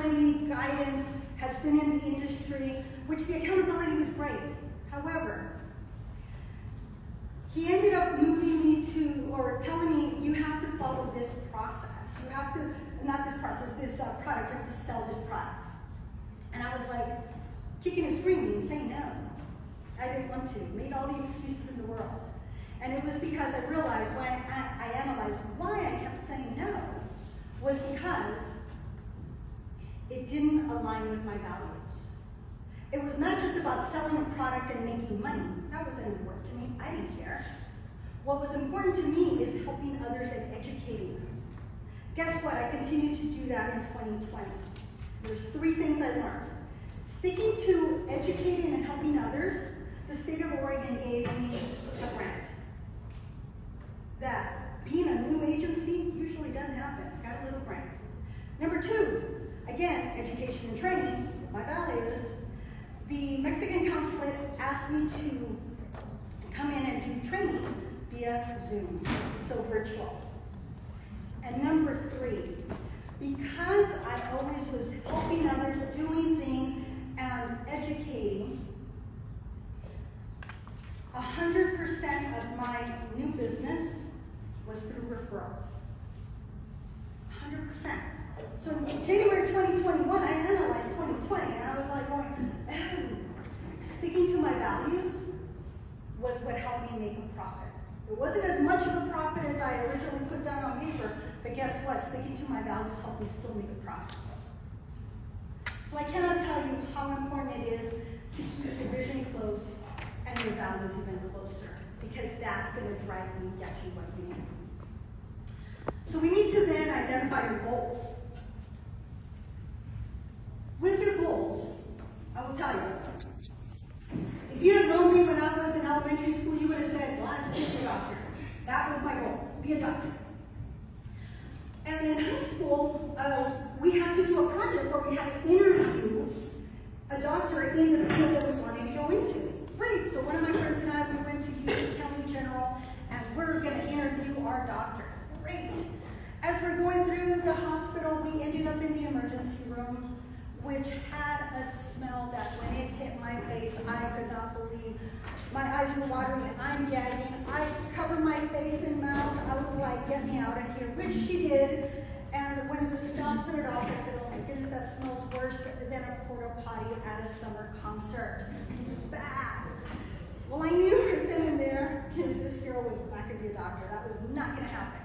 accountability, guidance, has been in the industry, which the accountability was great. However, he ended up moving me to, or telling me, you have to follow this process. You have to, not this process, this product, you have to sell this product. And I was like, kicking and screaming and saying no. I didn't want to, made all the excuses in the world. And it was because I realized, when I analyzed why I kept saying no, was because it didn't align with my values. It was not just about selling a product and making money. That wasn't important to me. I didn't care. What was important to me is helping others and educating them. Guess what? I continued to do that in 2020. There's 3 things I learned. Sticking to educating and helping others, the state of Oregon gave me a grant. That being a new agency usually doesn't happen. Got a little grant. Number 2, again, education and training, my values. The Mexican consulate asked me to come in and do training via Zoom, so virtual. And number 3, because I always was helping others, doing things, and educating, 100% of my new business was through referrals. 100%. So in January 2021, I analyzed 2020, and I was like going, sticking to my values was what helped me make a profit. It wasn't as much of a profit as I originally put down on paper, but guess what? Sticking to my values helped me still make a profit. So I cannot tell you how important it is to keep your vision close and your values even closer, because that's going to drive you and get you what you need. So we need to then identify your goals. With your goals, I will tell you, if you had known me when I was in elementary school, you would have said, well, I want to be a doctor. That was my goal, be a doctor. And in high school, we had to do a project where we had to interview a doctor in the field that we wanted to go into. Great, so one of my friends and I, we went to UC County General, and we're going to interview our doctor. Great. As we're going through the hospital, we ended up in the emergency room, which had a smell that when it hit my face, I could not believe. My eyes were watering, I'm gagging. I covered my face and mouth. I was like, get me out of here, which she did. And when the smell cleared off, I said, oh my goodness, that smells worse than a porta potty at a summer concert. Bad. Well, I knew right then and there, this girl was not going to be a doctor. That was not going to happen.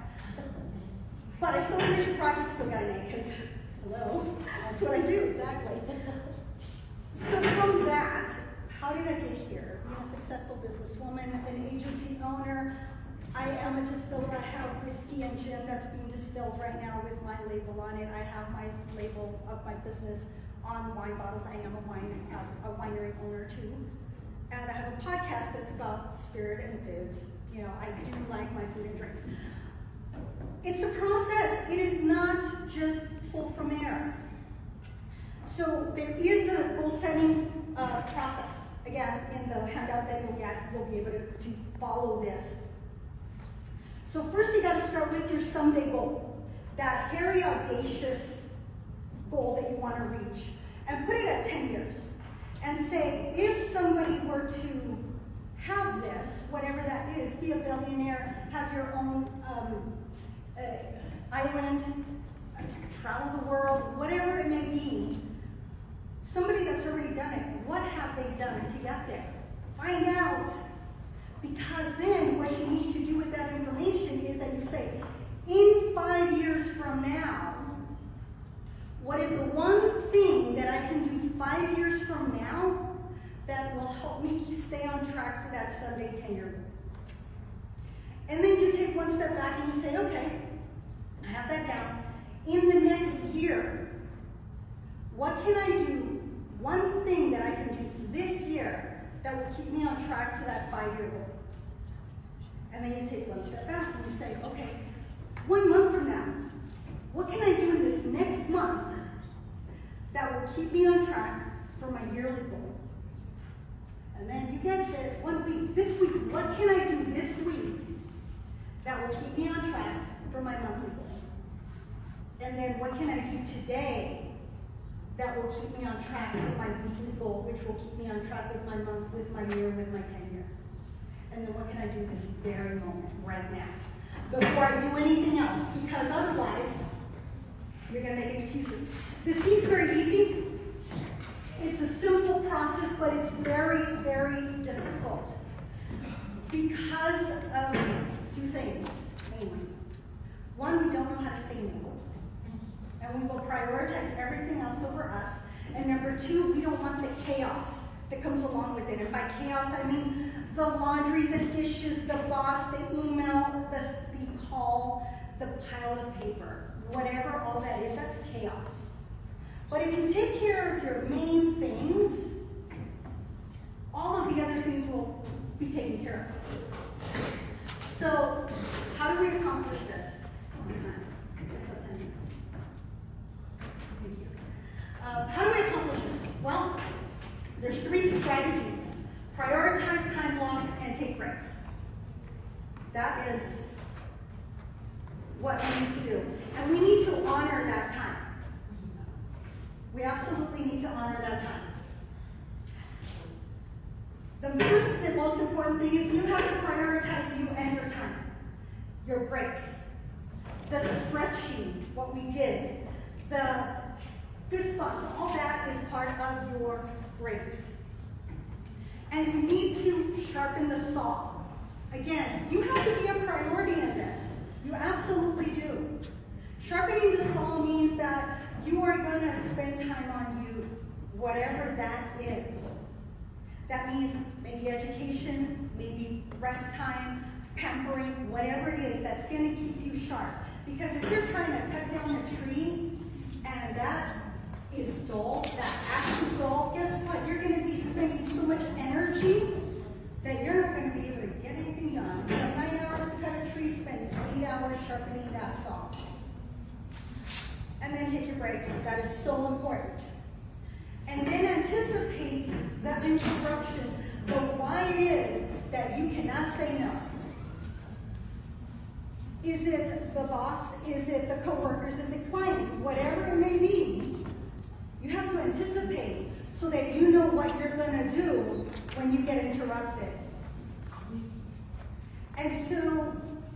But I still finished the project, still got an A, because, hello, that's what I do, exactly. So from that, how did I get here? Being a successful businesswoman, an agency owner, I am a distiller. I have whiskey and gin that's being distilled right now with my label on it. I have my label of my business on wine bottles. I am a winery owner too. And I have a podcast that's about spirit and foods. You know, I do like my food and drinks. It's a process. It is not just pulled from air. So there is a goal setting process. Again, in the handout that you'll get, you'll be able to follow this. So first you got to start with your someday goal, that hairy, audacious goal that you want to reach, and put it at 10 years. And say, if somebody were to have this, whatever that is, be a billionaire, have your own island, travel the world, whatever it may be, somebody that's already done it, what have they done to get there? Find out. Because then what you need to do with that information is that you say, in 5 years from now, what is the one thing that I can do 5 years from now that will help me stay on track for that someday 10-year goal? And then you take one step back and you say, okay, I have that down. In the next year, what can I do? One thing that I can do this year that will keep me on track to that 5-year goal. And then you take one step back and you say, okay, 1 month from now, what can I do in this next month that will keep me on track for my yearly goal? And then you guessed it, 1 week, this week, what can I do this week that will keep me on track for my monthly goal? And then what can I do today that will keep me on track with my weekly goal, which will keep me on track with my month, with my year, with my tenure. And then what can I do this very moment, right now, before I do anything else? Because otherwise, you're going to make excuses. This seems very easy. It's a simple process, but it's very, very difficult because of two things, mainly. One, we don't know how to say no, and we will prioritize everything else over us. And number two, we don't want the chaos that comes along with it. And by chaos, I mean the laundry, the dishes, the boss, the email, the call, the pile of paper, whatever all that is, that's chaos. But if you take care of your main things, all of the other things will be taken care of. So, how do we accomplish this? How do we accomplish this? Well, there's three strategies. Prioritize, time block, and take breaks. That is what we need to do. And we need to honor that time. We absolutely need to honor that time. The first and most important thing is you have to prioritize you and your time. Your breaks. The stretching, what we did. The fist bumps, all that is part of your breaks. And you need to sharpen the saw. Again, you have to be a priority in this. You absolutely do. Sharpening the saw means that you are going to spend time on you, whatever that is. That means maybe education, maybe rest time, pampering, whatever it is that's going to keep you sharp. Because if you're trying to cut down a tree and that is dull, that axe is dull, guess what? You're going to be spending so much energy that you're not going to be able to get anything done. You have 9 hours to cut a tree, spend 8 hours sharpening that saw. And then take your breaks. That is so important. And then anticipate the interruptions, the why it is that you cannot say no. Is it the boss? Is it the coworkers? Is it clients? Whatever it may be, you have to anticipate so that you know what you're going to do when you get interrupted. And so,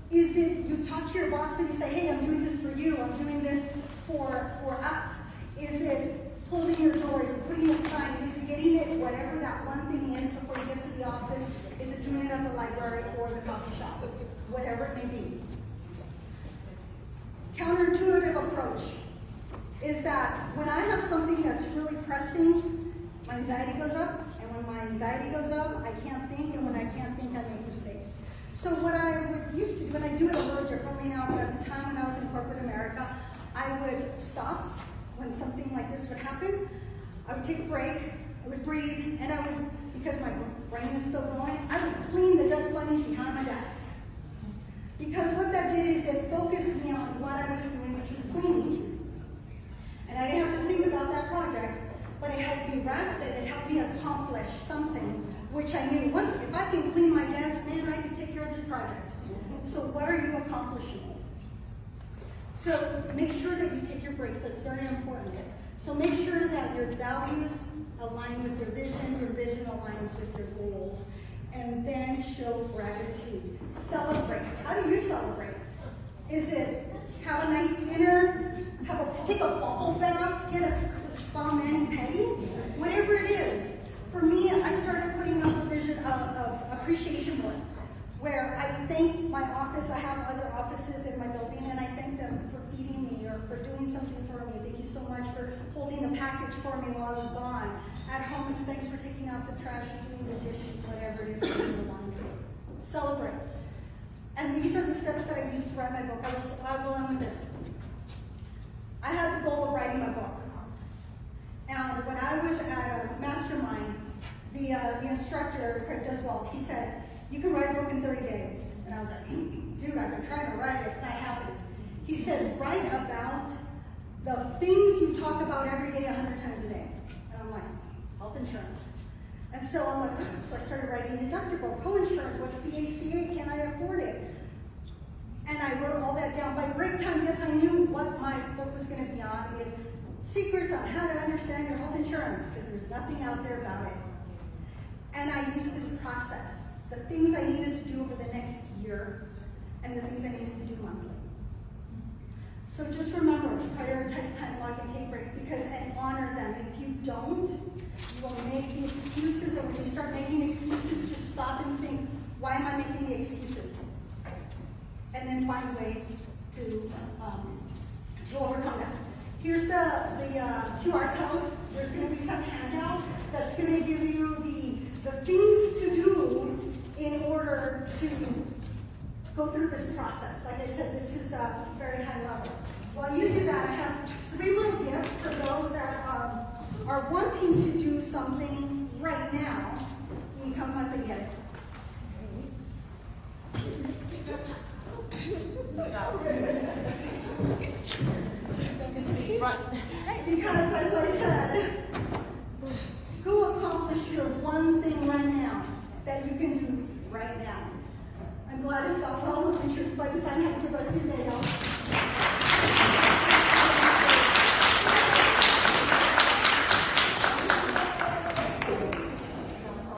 is it you talk to your boss and you say, hey, I'm doing this for you, I'm doing this for us? Is it closing your doors, putting a sign, is it getting it, whatever that one thing is before you get to the office? Is it doing it at the library or the coffee shop? Whatever it may be. Counterintuitive approach is that when I have something that's really pressing, my anxiety goes up, and when my anxiety goes up, I can't think, and when I can't think, I make mistakes. So what I would used to do, and I do it a little differently now, but at the time when I was in corporate America, I would stop when something like this would happen. I would take a break, I would breathe, and I would, because my brain is still going, I would clean the dust bunnies behind my desk. Because what that did is it focused me on what I was doing, which was cleaning. And I didn't have to think about that project, but it helped me rest and it helped me accomplish something, which I knew once, if I can clean my desk, man, I can take care of this project. So what are you accomplishing? So make sure that you take your breaks, that's very important. So make sure that your values align with your vision aligns with your goals, and then show gratitude. Celebrate. How do you celebrate? Is it have a nice dinner, take a bubble bath, get a spa mani-pedi, whatever it is. For me, I started putting up a vision of appreciation board, where I thank my office. I have other offices in my building, and I thank them for feeding me or for doing something for me. Thank you so much for holding the package for me while I was gone. At home, it's thanks for taking out the trash and doing the dishes, whatever it is that you want to do. Celebrate. And these are the steps that I used to write my book. I'll go on with this. I had the goal of writing my book. And when I was at a mastermind, the instructor, Craig Deswald, he said, you can write a book in 30 days. And I was like, dude, I've been trying to write it, it's not happening. He said, write about the things you talk about every day 100 times a day. And I'm like, health insurance. And so I'm like, so I started writing deductible, co-insurance, what's the ACA, can I afford it? And I wrote all that down. By break time, yes, I knew what my book was going to be on, is secrets on how to understand your health insurance, because there's nothing out there about it. And I used this process, the things I needed to do over the next year, and the things I needed to do monthly. So just remember to prioritize time, log, and take breaks, and honor them. If you don't, you will make the excuses, and when you start making excuses, just stop and think, why am I making the excuses? And then find ways to overcome that. Here's the QR code. There's going to be some handout that's going to give you the things to do in order to go through this process. Like I said, this is a very high level. While you do that, I have 3 little gifts for those that are wanting to do something right now. You can come up and get it. Because as I said, go accomplish your one thing right now that you can do right now. I'm glad it's got all those insurance buddies. I'm happy to go see you.